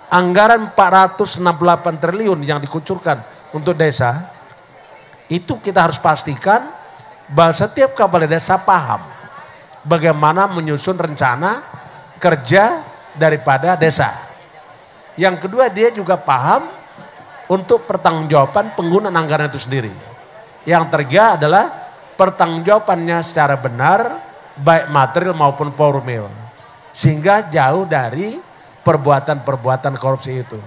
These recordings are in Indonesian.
anggaran 468 triliun yang dikucurkan untuk desa, itu kita harus pastikan bahwa setiap kepala desa paham bagaimana menyusun rencana kerja daripada desa. Yang kedua, dia juga paham untuk pertanggungjawaban penggunaan anggaran itu sendiri. Yang ketiga adalah pertanggungjawabannya secara benar, baik material maupun formil, sehingga jauh dari perbuatan-perbuatan korupsi itu.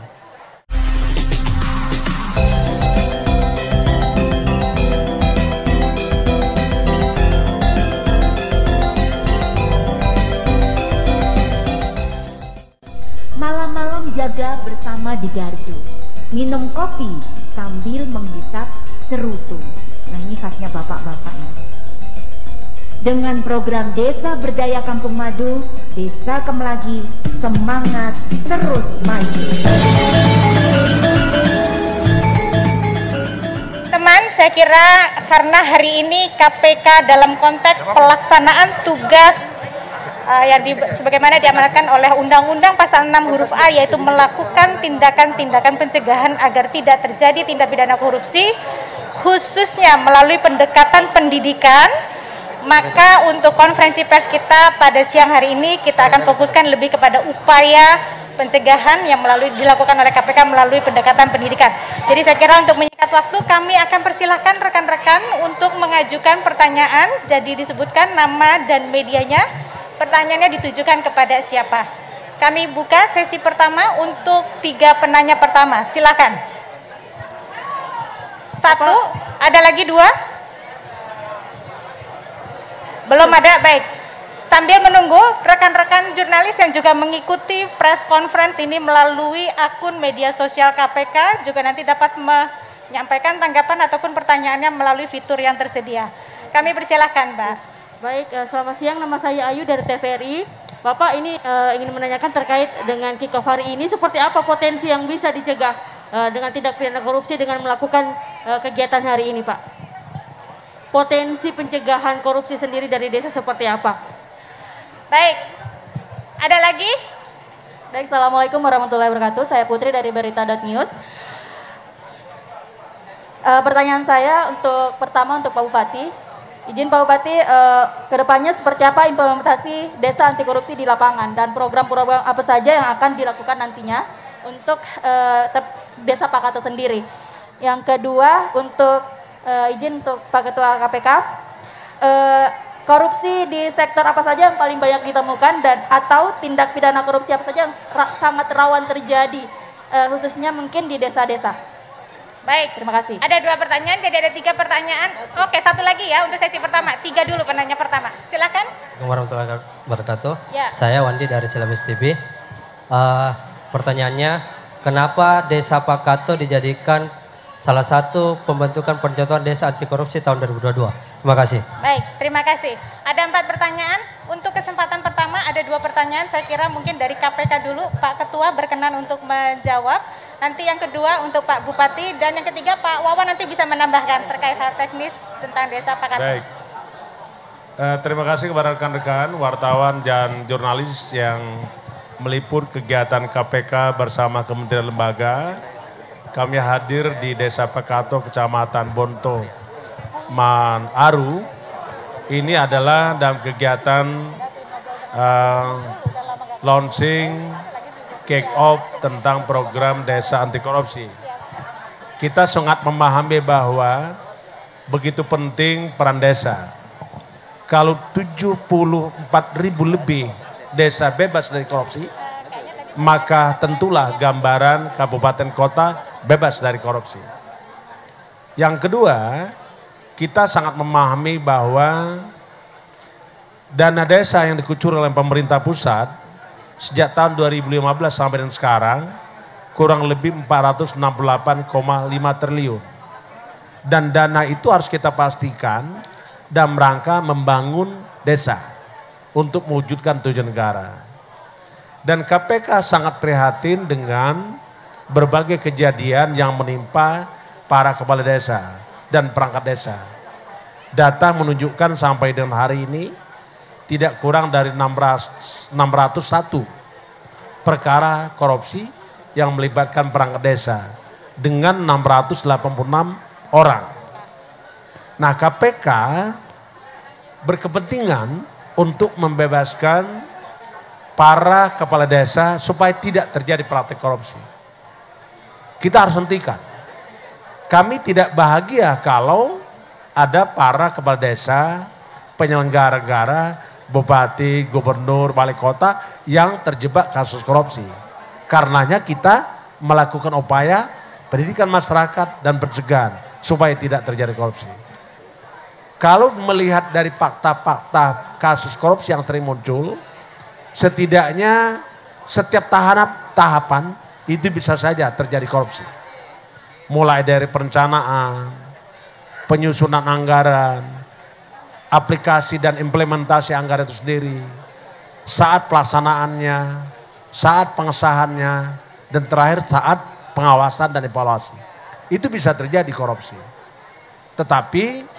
Malam-malam jaga bersama di gardu, minum kopi sambil menghisap cerutu. Nah, ini khasnya bapak-bapaknya. Dengan program Desa Berdaya Kampung Madu, Desa Kemelagi semangat terus maju. Teman, saya kira karena hari ini KPK dalam konteks pelaksanaan tugas sebagaimana diamanatkan oleh Undang-Undang Pasal 6 huruf A, yaitu melakukan tindakan-tindakan pencegahan agar tidak terjadi tindak pidana korupsi, khususnya melalui pendekatan pendidikan. Maka untuk konferensi pers kita pada siang hari ini kita akan fokuskan lebih kepada upaya pencegahan yang dilakukan oleh KPK melalui pendekatan pendidikan. Jadi saya kira untuk menyingkat waktu, kami akan persilahkan rekan-rekan untuk mengajukan pertanyaan. Jadi disebutkan nama dan medianya. Pertanyaannya ditujukan kepada siapa? Kami buka sesi pertama untuk 3 penanya pertama. Silakan. 1, ada lagi 2? Belum ada, baik. Sambil menunggu, rekan-rekan jurnalis yang juga mengikuti press conference ini melalui akun media sosial KPK juga nanti dapat menyampaikan tanggapan ataupun pertanyaannya melalui fitur yang tersedia. Kami persilahkan, Mbak. Baik, selamat siang, nama saya Ayu dari TVRI. Bapak ini ingin menanyakan terkait dengan kick-off hari ini, seperti apa potensi yang bisa dicegah dengan tindak pidana korupsi dengan melakukan kegiatan hari ini, Pak? Potensi pencegahan korupsi sendiri dari desa seperti apa? Baik, ada lagi? Baik, Assalamualaikum warahmatullahi wabarakatuh. Saya Putri dari berita.news. Pertanyaan saya pertama untuk Pak Bupati. Izin Pak Bupati, kedepannya seperti apa implementasi desa anti korupsi di lapangan dan program-program apa saja yang akan dilakukan nantinya untuk desa Pakato sendiri. Yang kedua, izin untuk Pak Ketua KPK, korupsi di sektor apa saja yang paling banyak ditemukan atau tindak pidana korupsi apa saja yang sangat rawan terjadi, khususnya mungkin di desa-desa. Baik, terima kasih. Ada 2 pertanyaan, jadi ada 3 pertanyaan. Oke, 1 lagi ya untuk sesi pertama. 3 dulu penanya pertama. Silakan. Warahmatullahi wabarakatuh. Ya. Saya Wandi dari Cilamis TV. Pertanyaannya, kenapa Desa Pakato dijadikan salah satu pembentukan penjatuhan desa anti korupsi tahun 2022? Terima kasih. Baik, terima kasih. Ada 4 pertanyaan. Untuk kesempatan pertama ada 2 pertanyaan. Saya kira mungkin dari KPK dulu. Pak Ketua berkenan untuk menjawab. Nanti yang kedua untuk Pak Bupati. Dan yang ketiga Pak Wawan nanti bisa menambahkan terkait hal teknis tentang Desa Pakato. Baik. Terima kasih kepada rekan-rekan, wartawan dan jurnalis yang meliput kegiatan KPK bersama Kementerian Lembaga. Kami hadir di Desa Pakato, Kecamatan Bonto, Manaru. Ini adalah dalam kegiatan launching kick off tentang program Desa Anti Korupsi. Kita sangat memahami bahwa begitu penting peran desa. Kalau 74.000 lebih desa bebas dari korupsi, maka tentulah gambaran kabupaten kota bebas dari korupsi. Yang kedua, kita sangat memahami bahwa dana desa yang dikucur oleh pemerintah pusat sejak tahun 2015 sampai dengan sekarang kurang lebih 468,5 triliun. Dan dana itu harus kita pastikan dalam rangka membangun desa untuk mewujudkan tujuan negara. Dan KPK sangat prihatin dengan berbagai kejadian yang menimpa para kepala desa dan perangkat desa. Data menunjukkan sampai dengan hari ini tidak kurang dari 601 perkara korupsi yang melibatkan perangkat desa dengan 686 orang. Nah, KPK berkepentingan untuk membebaskan para kepala desa supaya tidak terjadi praktik korupsi. Kita harus hentikan. Kami tidak bahagia kalau ada para kepala desa, penyelenggara negara, bupati, gubernur, wali kota yang terjebak kasus korupsi. Karenanya kita melakukan upaya pendidikan masyarakat dan pencegahan supaya tidak terjadi korupsi. Kalau melihat dari fakta-fakta kasus korupsi yang sering muncul, setidaknya setiap tahapan itu bisa saja terjadi korupsi. Mulai dari perencanaan, penyusunan anggaran, aplikasi dan implementasi anggaran itu sendiri, saat pelaksanaannya, saat pengesahannya, dan terakhir saat pengawasan dan evaluasi. Itu bisa terjadi korupsi. Tetapi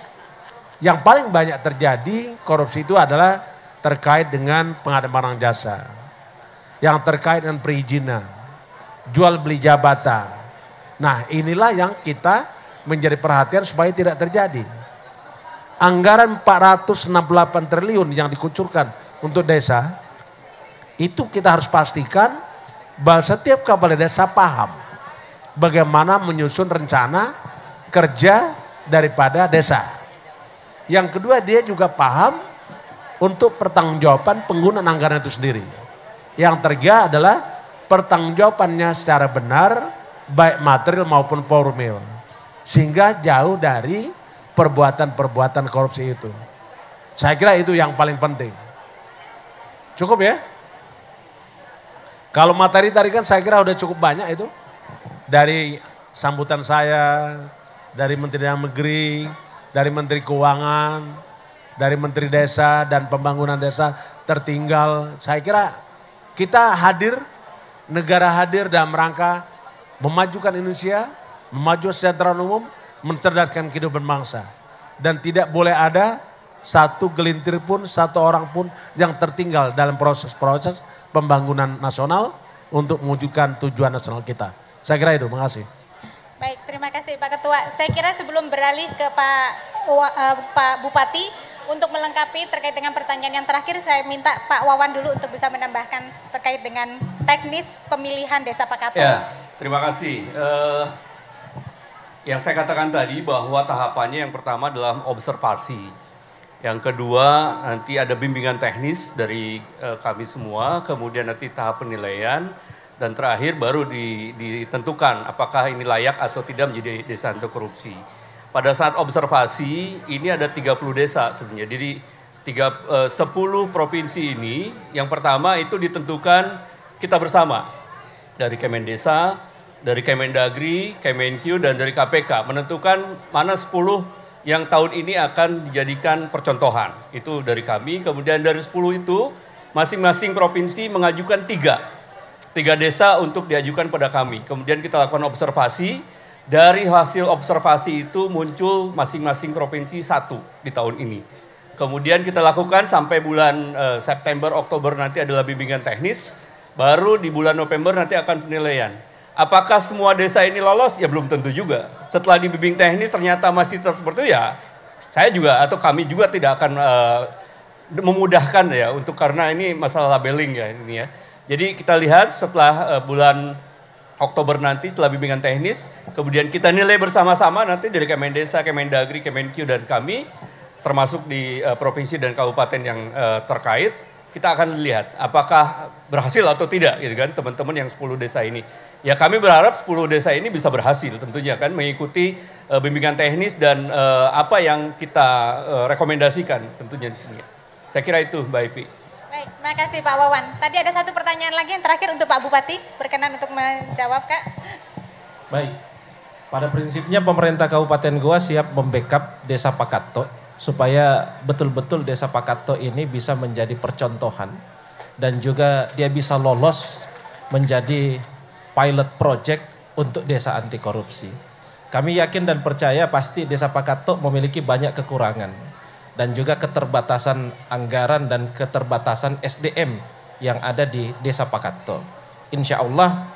yang paling banyak terjadi korupsi itu adalah terkait dengan pengadaan barang jasa, yang terkait dengan perizinan, jual beli jabatan. Nah, inilah yang kita menjadi perhatian supaya tidak terjadi. Anggaran 468 triliun yang dikucurkan untuk desa, itu kita harus pastikan bahwa setiap kepala desa paham bagaimana menyusun rencana kerja daripada desa. Yang kedua, dia juga paham untuk pertanggungjawaban penggunaan anggaran itu sendiri. Yang ketiga adalah pertanggungjawabannya secara benar, baik material maupun formil. Sehingga jauh dari perbuatan-perbuatan korupsi itu. Saya kira itu yang paling penting. Cukup ya? Kalau materi tadi kan saya kira udah cukup banyak itu. Dari sambutan saya, dari Menteri Dalam Negeri, dari Menteri Keuangan, dari Menteri Desa dan Pembangunan Desa tertinggal. Saya kira kita hadir, negara hadir dalam rangka memajukan Indonesia, memajukan kesejahteraan umum, mencerdaskan kehidupan bangsa. Dan tidak boleh ada satu gelintir pun, satu orang pun yang tertinggal dalam proses-proses pembangunan nasional untuk mewujudkan tujuan nasional kita. Saya kira itu, makasih. Baik, terima kasih Pak Ketua. Saya kira sebelum beralih ke Pak Bupati untuk melengkapi terkait dengan pertanyaan yang terakhir, saya minta Pak Wawan dulu untuk bisa menambahkan terkait dengan teknis pemilihan Desa Pakato. Ya, terima kasih. Yang saya katakan tadi bahwa tahapannya yang pertama adalah observasi. Yang kedua nanti ada bimbingan teknis dari kami semua, kemudian nanti tahap penilaian. Dan terakhir baru ditentukan apakah ini layak atau tidak menjadi desa anti korupsi. Pada saat observasi ini ada 30 desa sebenarnya. Jadi 10 provinsi ini yang pertama itu ditentukan kita bersama. Dari Kemendesa, dari Kemendagri, Kemenkyu dan dari KPK menentukan mana 10 yang tahun ini akan dijadikan percontohan. Itu dari kami. Kemudian dari 10 itu masing-masing provinsi mengajukan 3 desa untuk diajukan pada kami. Kemudian kita lakukan observasi. Dari hasil observasi itu muncul masing-masing provinsi 1 di tahun ini. Kemudian kita lakukan sampai bulan September, Oktober nanti adalah bimbingan teknis. Baru di bulan November nanti akan penilaian. Apakah semua desa ini lolos? Ya belum tentu juga. Setelah dibimbing teknis ternyata masih seperti itu ya. Saya juga atau kami juga tidak akan memudahkan ya untuk karena ini masalah labeling ya ini ya. Jadi kita lihat setelah bulan Oktober nanti setelah bimbingan teknis, kemudian kita nilai bersama-sama nanti dari Kemendesa, Kemendagri, Kemenkyu dan kami, termasuk di provinsi dan kabupaten yang terkait, kita akan lihat apakah berhasil atau tidak gitu kan teman-teman yang 10 desa ini. Ya kami berharap 10 desa ini bisa berhasil tentunya kan mengikuti bimbingan teknis dan apa yang kita rekomendasikan tentunya di sini. Saya kira itu Mbak Ipi. Baik, terima kasih Pak Wawan. Tadi ada satu pertanyaan lagi yang terakhir untuk Pak Bupati. Berkenan untuk menjawab, Kak. Baik, pada prinsipnya pemerintah Kabupaten Goa siap membackup Desa Pakato supaya betul-betul Desa Pakato ini bisa menjadi percontohan dan juga dia bisa lolos menjadi pilot project untuk desa anti korupsi. Kami yakin dan percaya pasti Desa Pakato memiliki banyak kekurangan dan juga keterbatasan anggaran dan keterbatasan SDM yang ada di Desa Pakato. Insya Allah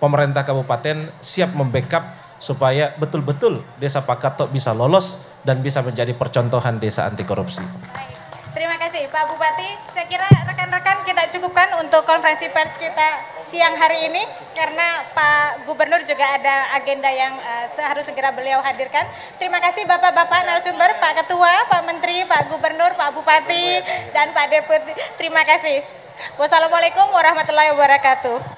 pemerintah kabupaten siap membackup supaya betul-betul Desa Pakato bisa lolos dan bisa menjadi percontohan desa anti korupsi. Terima kasih Pak Bupati. Saya kira rekan-rekan kita cukupkan untuk konferensi pers kita siang hari ini karena Pak Gubernur juga ada agenda yang harus segera beliau hadirkan. Terima kasih Bapak-bapak narasumber, Pak Ketua, Pak Menteri, Pak Gubernur, Pak Bupati, dan Pak Deputi. Terima kasih. Wassalamualaikum warahmatullahi wabarakatuh.